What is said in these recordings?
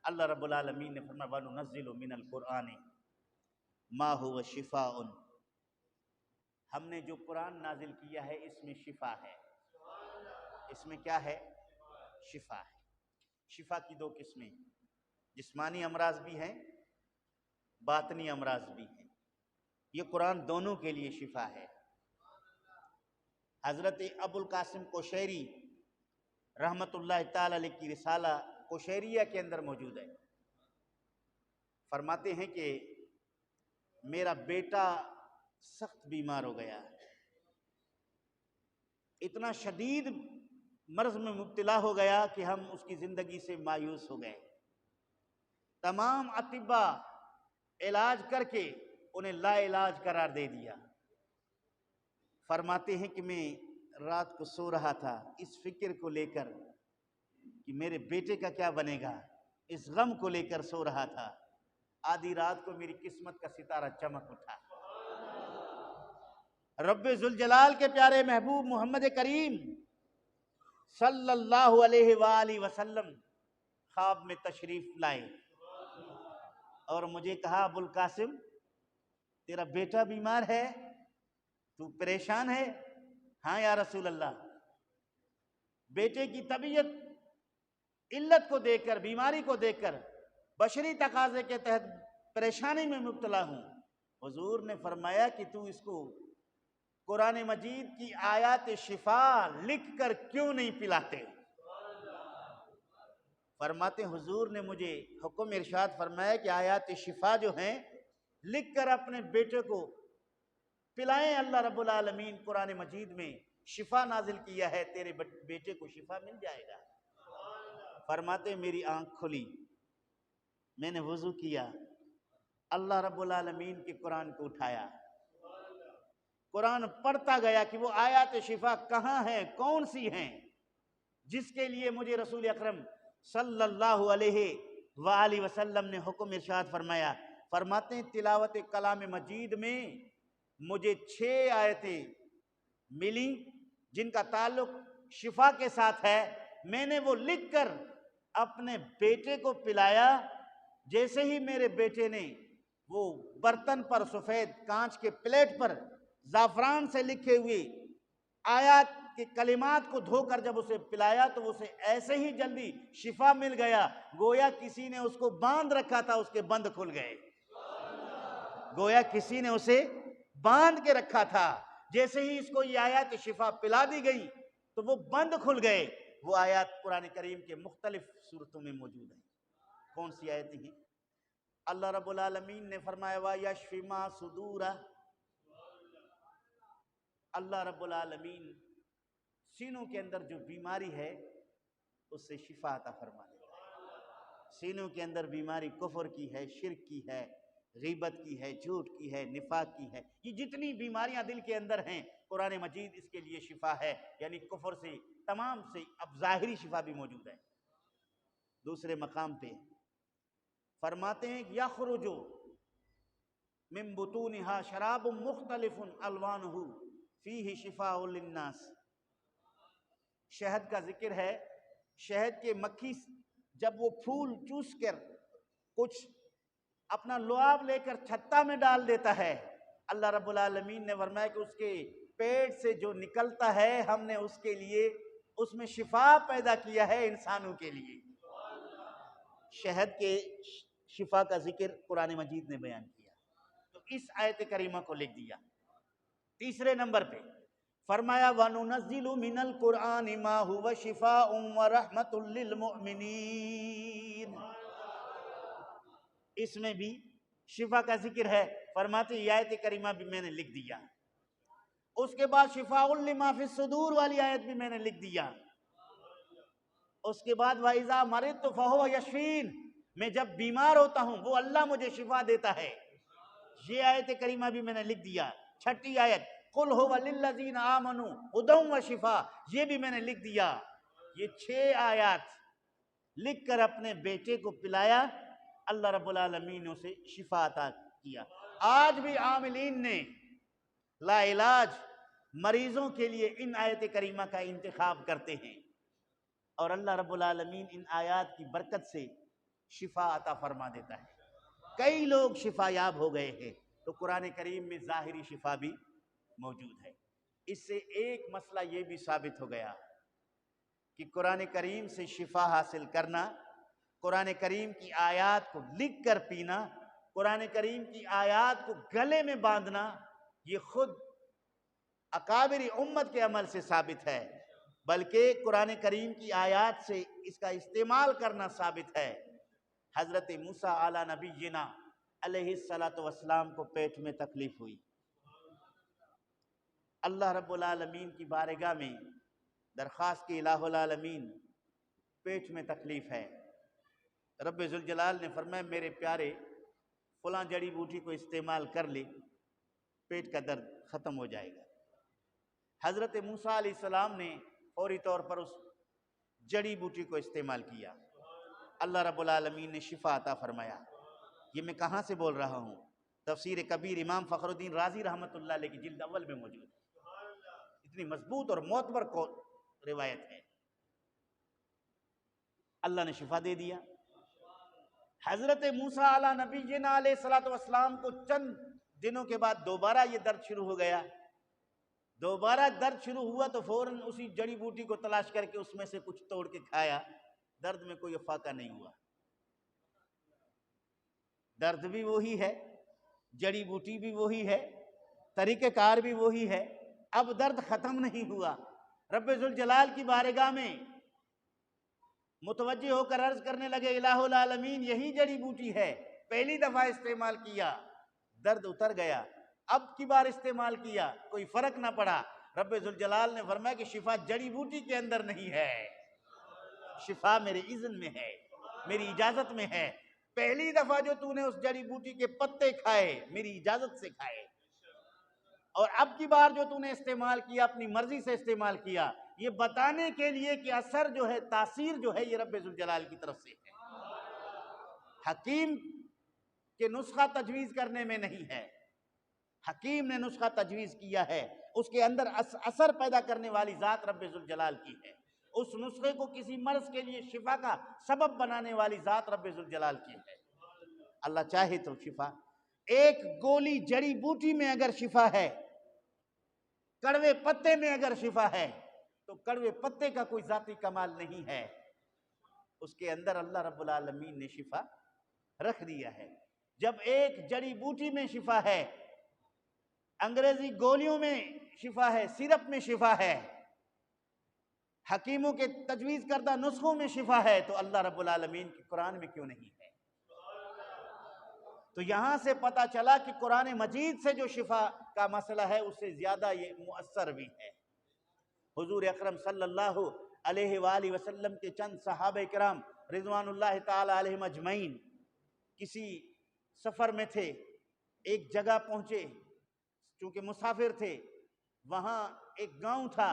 اللہ رب العالمین نے فرمایا وَنُنَزِّلُ مِنَ الْقُرْآنِ مَا هُوَ شِفَاءٌ، ہم نے جو قرآن نازل کیا ہے اس میں شفا ہے۔ اس میں کیا ہے؟ شفا ہے۔ شفا کی دو قسمیں، جسمانی امراض بھی ہیں، باطنی امراض بھی ہیں، یہ قرآن دونوں کے لیے شفا ہے۔ حضرت ابو القاسم قشیری رحمت اللہ تعالی علیہ کی رسالہ قشیریہ کے اندر موجود ہے، فرماتے ہیں کہ میرا بیٹا سخت بیمار ہو گیا، اتنا شدید مرض میں مبتلا ہو گیا کہ ہم اس کی زندگی سے مایوس ہو گئے۔ تمام اطباء علاج کر کے انہیں لا علاج قرار دے دیا۔ فرماتے ہیں کہ میں رات کو سو رہا تھا اس فکر کو لے کر کہ میرے بیٹے کا کیا بنے گا، اس غم کو لے کر سو رہا تھا۔ آدھی رات کو میری قسمت کا ستارہ چمک اٹھا۔ رب ذوالجلال کے پیارے محبوب محمد کریم صلی اللہ علیہ وآلہ وسلم خواب میں تشریف لائے اور مجھے کہا ابو القاسم تیرا بیٹا بیمار ہے، تو پریشان ہے؟ ہاں یا رسول اللہ، بیٹے کی طبیعت علت کو دیکھ کر، بیماری کو دیکھ کر بشری تقاضے کے تحت پریشانی میں مبتلا ہوں۔ حضور نے فرمایا کہ تو اس کو قرآن مجید کی آیات شفا لکھ کر کیوں نہیں پلاتے؟ فرماتے حضور نے مجھے حکم ارشاد فرمایا کہ آیات شفا جو ہیں لکھ کر اپنے بیٹے کو پلائیں۔ اللہ رب العالمین قرآن مجید میں شفا نازل کیا ہے، تیرے بیٹے کو شفا مل جائے گا۔ فرماتے میری آنکھ کھلی، میں نے وضو کیا، اللہ رب العالمین کے قرآن کو اٹھایا، قرآن پڑھتا گیا کہ وہ آیات شفا کہاں ہیں، کون سی ہیں، جس کے لیے مجھے رسول اکرم صلی اللہ علیہ وآلہ وسلم نے حکم ارشاد فرمایا۔ فرماتے ہیں تلاوت کلام مجید میں مجھے 6 آیتیں ملی جن کا تعلق شفا کے ساتھ ہے، میں نے وہ لکھ کر اپنے بیٹے کو پلایا۔ جیسے ہی میرے بیٹے نے وہ برتن پر سفید کانچ کے پلیٹ پر زعفران سے لکھے ہوئے آیات کے کلمات کو دھو کر جب اسے پلایا تو اسے ایسے ہی جلدی شفا مل گیا، گویا کسی نے اس کو باندھ رکھا تھا، اس کے بند کھل گئے۔ گویا کسی نے اسے باندھ کے رکھا تھا، جیسے ہی اس کو یہ آیات شفا پلا دی گئی تو وہ بند کھل گئے۔ وہ آیات قرآن کریم کے مختلف صورتوں میں موجود ہیں۔ کون سی آیتیں ہیں؟ اللہ رب العالمین نے فرمایا وَيَشْفِ مَا صُدُورَ، اللہ رب العالمین سینوں کے اندر جو بیماری ہے اس سے شفا عطا فرما دیتا ہے۔ سینوں کے اندر بیماری کفر کی ہے، شرک کی ہے، غیبت کی ہے، جھوٹ کی ہے، نفاق کی ہے، یہ جتنی بیماریاں دل کے اندر ہیں قرآن مجید اس کے لیے شفا ہے، یعنی کفر سے تمام سے اب ظاہری شفا بھی موجود ہے۔ دوسرے مقام پہ فرماتے ہیں یخرج من بطونہا شراب مختلف الوانہ فیہ شفاء للناس۔ شہد کا ذکر ہے، شہد کے مکھی جب وہ پھول چوس کر کچھ اپنا لعاب لے کر چھتا میں ڈال دیتا ہے، اللہ رب العالمین نے فرمایا کہ اس کے پیٹ سے جو نکلتا ہے ہم نے اس کے لیے اس میں شفا پیدا کیا ہے انسانوں کے لیے۔ شہد کے شفا کا ذکر قرآن مجید نے بیان کیا تو اس آیت کریمہ کو لکھ دیا۔ تیسرے نمبر پہ فرمایا وَنُنَزِّلُ مِنَ الْقُرْآنِ مَا هُوَ شِفَاءٌ وَرَحْمَةٌ لِّلْمُؤْمِنِينَ، اس میں بھی شفا کا ذکر ہے۔ فرماتے یہ آیت کریمہ بھی میں نے لکھ دیا۔ اس کے بعد شفاء لما فی الصدور والی آیت بھی میں نے لکھ دیا۔ اس کے بعد وَإِذَا مَرِضْتُ فَهُوَ يَشْفِينِ، میں جب بیمار ہوتا ہوں وہ اللہ مجھے شفا دیتا ہے، یہ آیت کریمہ بھی میں نے لکھ دیا۔ چھٹی آیت قُلْ هُوَ لِلَّذِينَ آمَنُوا هُدًى وَشِفَاء، یہ بھی میں نے لکھ دیا۔ یہ 6 آیات لکھ کر اپنے بیٹے کو پلایا، اللہ رب العالمین نے اسے شفا عطا کیا۔ آج بھی عاملین نے لا علاج مریضوں کے لیے ان آیت کریمہ کا انتخاب کرتے ہیں، اور اللہ رب العالمین ان آیات کی برکت سے شفا عطا فرما دیتا ہے. کئی لوگ شفا یاب ہو گئے ہیں. تو قرآن کریم میں ظاہری شفا بھی موجود ہے. اس سے ایک مسئلہ یہ بھی ثابت ہو گیا کہ قرآن کریم سے شفا حاصل کرنا، قرآن کریم کی آیات کو لکھ کر پینا، قرآن کریم کی آیات کو گلے میں باندھنا، یہ خود اکابر امت کے عمل سے ثابت ہے، بلکہ قرآن کریم کی آیات سے اس کا استعمال کرنا ثابت ہے. حضرت موسیٰ علی نبینا علیہ السلام کو پیٹ میں تکلیف ہوئی. اللہ رب العالمین کی بارگاہ میں درخواست کی، الہ العالمین پیٹ میں تکلیف ہے. رب ذوالجلال نے فرمایا میرے پیارے فلاں جڑی بوٹی کو استعمال کر لے، پیٹ کا درد ختم ہو جائے گا. حضرت موسیٰ علیہ السلام نے فوری طور پر اس جڑی بوٹی کو استعمال کیا. اللہ رب العالمین نے شفا عطا فرمایا. یہ میں کہاں سے بول رہا ہوں؟ تفسیر کبیر امام فخر الدین رازی رحمۃ اللہ علیہ کی جلد اول میں موجود ہے. اتنی مضبوط اور معتبر روایت ہے. اللہ نے شفا دے دیا. حضرت موسیٰ علی نبینا علیہ السلام کو چند دنوں کے بعد دوبارہ یہ درد شروع ہو گیا. دوبارہ درد شروع ہوا تو فوراً اسی جڑی بوٹی کو تلاش کر کے اس میں سے کچھ توڑ کے کھایا. درد میں کوئی افاقہ نہیں ہوا. درد بھی وہی ہے، جڑی بوٹی بھی وہی ہے، طریقہ کار بھی وہی ہے، اب درد ختم نہیں ہوا. رب ذوالجلال کی بارگاہ میں متوجہ ہو کر عرض کرنے لگے الہ العالمین یہی جڑی بوٹی ہے، پہلی دفعہ استعمال کیا درد اتر گیا، اب کی بار استعمال کیا کوئی فرق نہ پڑا. رب ذوالجلال نے فرمایا کہ شفا جڑی بوٹی کے اندر نہیں ہے، شفا میرے اذن میں ہے، میری اجازت میں ہے. پہلی دفعہ جو تو نے اس جڑی بوٹی کے پتے کھائے میری اجازت سے کھائے، اور اب کی بار جو تو نے استعمال کیا اپنی مرضی سے استعمال کیا، یہ بتانے کے لیے کہ اثر جو ہے، تاثیر جو ہے، یہ رب ذوالجلال کی طرف سے ہے. حکیم کے نسخہ تجویز کرنے میں نہیں ہے. حکیم نے نسخہ تجویز کیا ہے، اس کے اندر اثر پیدا کرنے والی ذات رب ذوالجلال کی ہے. اس نسخے کو کسی مرض کے لیے شفا کا سبب بنانے والی ذات رب ذوالجلال کی ہے. اللہ چاہے تو شفا. ایک گولی جڑی بوٹی میں اگر شفا ہے، کڑوے پتے میں اگر شفا ہے، تو کڑوے پتے کا کوئی ذاتی کمال نہیں ہے، اس کے اندر اللہ رب العالمین نے شفا رکھ دیا ہے. جب ایک جڑی بوٹی میں شفا ہے، انگریزی گولیوں میں شفا ہے، سیرپ میں شفا ہے، حکیموں کے تجویز کردہ نسخوں میں شفا ہے، تو اللہ رب العالمین کے قرآن میں کیوں نہیں ہے؟ تو یہاں سے پتہ چلا کہ قرآن مجید سے جو شفا کا مسئلہ ہے اس سے زیادہ یہ مؤثر بھی ہے. حضور اکرم صلی اللہ علیہ وآلہ وسلم کے چند صحابہ کرام رضوان اللہ تعالی علیہم اجمعین کسی سفر میں تھے، ایک جگہ پہنچے، چونکہ مسافر تھے. وہاں ایک گاؤں تھا.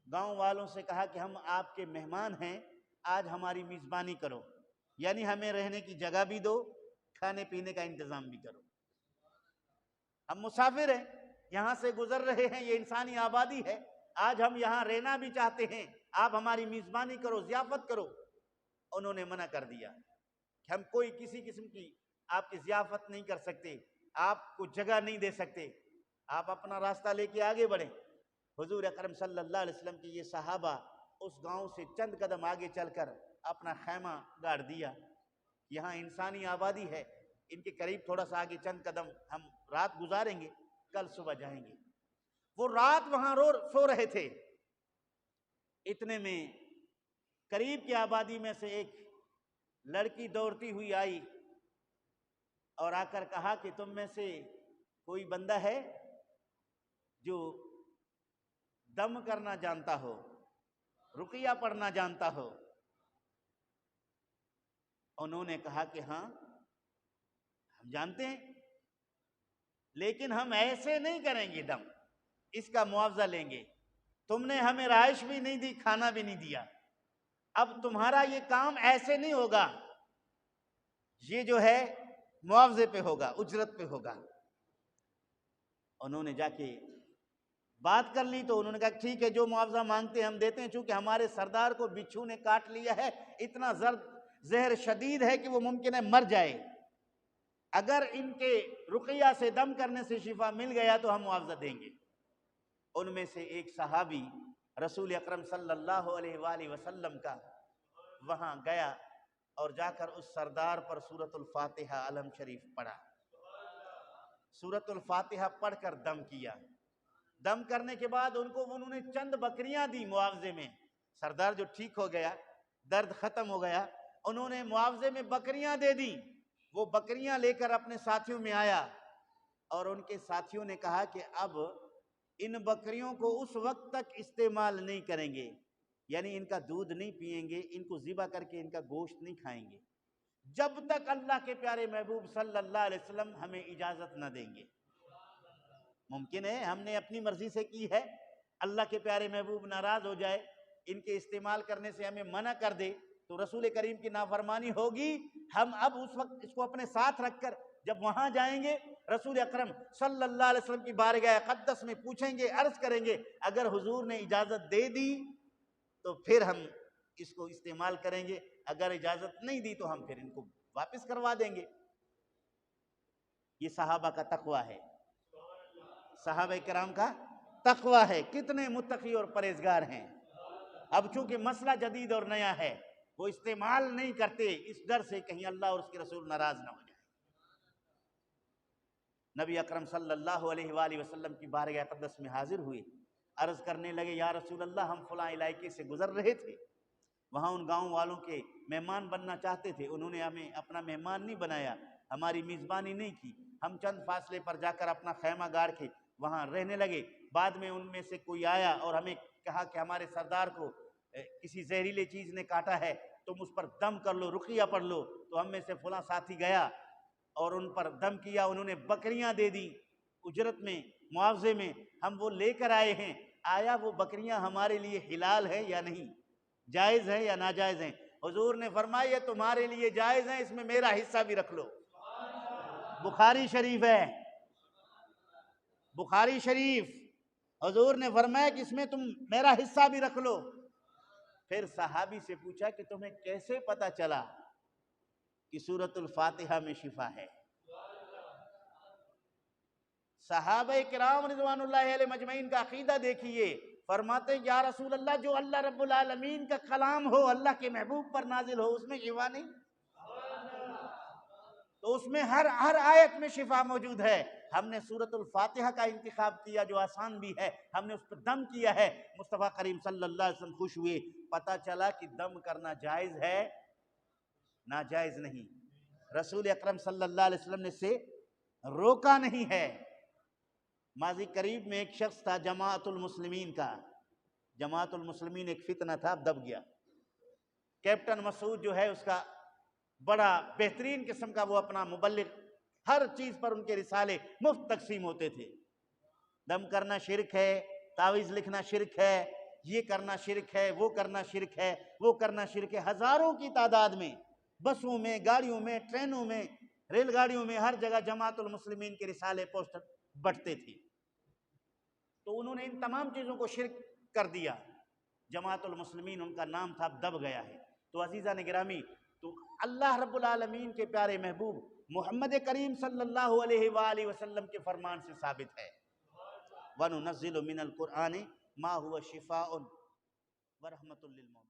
گاؤں والوں سے کہا کہ ہم آپ کے مہمان ہیں، آج ہماری میزبانی کرو، یعنی ہمیں رہنے کی جگہ بھی دو، کھانے پینے کا انتظام بھی کرو. ہم مسافر ہیں، یہاں سے گزر رہے ہیں، یہ انسانی آبادی ہے، آج ہم یہاں رہنا بھی چاہتے ہیں، آپ ہماری میزبانی کرو، ضیافت کرو. انہوں نے منع کر دیا کہ ہم کوئی کسی قسم کی آپ کی ضیافت نہیں کر سکتے، آپ کو جگہ نہیں دے سکتے، آپ اپنا راستہ لے کے آگے بڑھیں. حضور اکرم صلی اللہ علیہ وسلم کی یہ صحابہ اس گاؤں سے چند قدم آگے چل کر اپنا خیمہ گاڑ دیا. یہاں انسانی آبادی ہے، ان کے قریب تھوڑا سا آگے چند قدم ہم رات گزاریں گے، کل صبح جائیں گے. وہ رات وہاں سو رہے تھے. اتنے میں قریب کی آبادی میں سے ایک لڑکی دوڑتی ہوئی آئی اور آ کر کہا کہ تم میں سے کوئی بندہ ہے جو دم کرنا جانتا ہو، رقیہ پڑھنا جانتا ہو؟ انہوں نے کہا کہ ہاں ہم جانتے ہیں، لیکن ہم ایسے نہیں کریں گے دم، اس کا معاوضہ لیں گے. تم نے ہمیں رہائش بھی نہیں دی، کھانا بھی نہیں دیا، اب تمہارا یہ کام ایسے نہیں ہوگا، یہ جو ہے معاوضے پہ ہوگا، اجرت پہ ہوگا. انہوں نے جا کے بات کر لی تو انہوں نے کہا ٹھیک ہے، جو معاوضہ مانگتے ہیں ہم دیتے ہیں، چونکہ ہمارے سردار کو بچھو نے کاٹ لیا ہے، اتنا زہر شدید ہے کہ وہ ممکن ہے مر جائے، اگر ان کے رقیہ سے دم کرنے سے شفا مل گیا تو ہم معاوضہ دیں گے۔ ان میں سے ایک صحابی رسول اکرم صلی اللہ علیہ وآلہ وسلم کا وہاں گیا اور جا کر اس سردار پر سورۃ الفاتحہ علم شریف پڑھا، سورۃ الفاتحہ پڑھ کر دم کیا۔ دم کرنے کے بعد انہوں نے چند بکریاں دی معاوضے میں۔ سردار جو ٹھیک ہو گیا، درد ختم ہو گیا، انہوں نے معاوضے میں بکریاں دے دی۔ وہ بکریاں لے کر اپنے ساتھیوں میں آیا اور ان کے ساتھیوں نے کہا کہ اب ان بکریوں کو اس وقت تک استعمال نہیں کریں گے، یعنی ان کا دودھ نہیں پئیں گے، ان کو ذبح کر کے ان کا گوشت نہیں کھائیں گے، جب تک اللہ کے پیارے محبوب صلی اللہ علیہ وسلم ہمیں اجازت نہ دیں گے۔ ممکن ہے ہم نے اپنی مرضی سے کی ہے، اللہ کے پیارے محبوب ناراض ہو جائے، ان کے استعمال کرنے سے ہمیں منع کر دے تو رسول کریم کی نافرمانی ہوگی۔ ہم اب اس وقت اس کو اپنے ساتھ رکھ کر جب وہاں جائیں گے رسول اکرم صلی اللہ علیہ وسلم کی بارگاہ اقدس میں پوچھیں گے، عرض کریں گے، اگر حضور نے اجازت دے دی تو پھر ہم اس کو استعمال کریں گے، اگر اجازت نہیں دی تو ہم پھر ان کو واپس کروا دیں گے۔ یہ صحابہ کا تقوی ہے، صحابہ کرام کا تقوی ہے، کتنے متقی اور پرہیزگار ہیں۔ اب چونکہ مسئلہ جدید اور نیا ہے، وہ استعمال نہیں کرتے اس ڈر سے کہیں اللہ اور اس کے رسول ناراض نہ ہو جائے۔ نبی اکرم صلی اللہ علیہ وآلہ وسلم کی بارگاہ اقدس میں حاضر ہوئے، عرض کرنے لگے، یا رسول اللہ، ہم فلاں علاقے سے گزر رہے تھے، وہاں ان گاؤں والوں کے مہمان بننا چاہتے تھے، انہوں نے ہمیں اپنا مہمان نہیں بنایا، ہماری میزبانی نہیں کی، ہم چند فاصلے پر جا کر اپنا خیمہ گاڑ کے وہاں رہنے لگے۔ بعد میں ان میں سے کوئی آیا اور ہمیں کہا کہ ہمارے سردار کو کسی زہریلے چیز نے کاٹا ہے، تم اس پر دم کر لو، رقیہ پڑھ لو۔ تو ہم میں سے فلاں ساتھی گیا اور ان پر دم کیا، انہوں نے بکریاں دے دی اجرت میں، معاوضے میں، ہم وہ لے کر آئے ہیں، آیا وہ بکریاں ہمارے لیے حلال ہے یا نہیں، جائز ہے یا ناجائز ہیں؟ حضور نے فرمایا یہ تمہارے لیے جائز ہیں، اس میں میرا حصہ بھی رکھ لو۔ بخاری شریف ہے، بخاری شریف، حضور نے فرمایا کہ اس میں تم میرا حصہ بھی رکھ لو۔ پھر صحابی سے پوچھا کہ تمہیں کیسے پتا چلا کہ سورۃ الفاتحہ میں شفا ہے؟ صحابہ کرام رضوان اللہ علیہ مجمعین کا عقیدہ دیکھیے، فرماتے ہیں یا رسول اللہ، جو اللہ رب العالمین کا کلام ہو، اللہ کے محبوب پر نازل ہو، اس میں شفا نہیں؟ تو اس میں ہر آیت میں شفا موجود ہے۔ ہم نے سورۃ الفاتحہ کا انتخاب کیا جو آسان بھی ہے، ہم نے اس پر دم کیا ہے، مصطفیٰ کریم صلی اللہ علیہ وسلم خوش ہوئے، پتہ چلا کہ دم کرنا جائز ہے، ناجائز نہیں۔ رسول اکرم صلی اللہ علیہ وسلم نے سے روکا نہیں ہے۔ ماضی قریب میں ایک شخص تھا جماعت المسلمین کا، جماعت المسلمین ایک فتنہ تھا، اب دب گیا۔ کیپٹن مسعود جو ہے اس کا بڑا بہترین قسم کا وہ اپنا مبلغ، ہر چیز پر ان کے رسالے مفت تقسیم ہوتے تھے۔ دم کرنا شرک ہے، تعویذ لکھنا شرک ہے، یہ کرنا شرک ہے، وہ کرنا شرک ہے، وہ کرنا شرک ہے، ہزاروں کی تعداد میں بسوں میں، گاڑیوں میں، ٹرینوں میں، ریل گاڑیوں میں، ہر جگہ جماعت المسلمین کے رسالے پوسٹر بٹتے تھے۔ تو انہوں نے ان تمام چیزوں کو شرک کر دیا، جماعت المسلمین ان کا نام تھا، اب دب گیا ہے۔ تو عزیزان گرامی، تو اللہ رب العالمین کے پیارے محبوب محمد کریم صلی اللہ علیہ وآلہ وسلم کے فرمان سے ثابت ہے، وَنُنَزِّلُ مِنَ الْقُرْآنِ مَا هُوَ شِفَاءٌ وَرَحْمَةٌ لِلْمُؤْمِنِينَ۔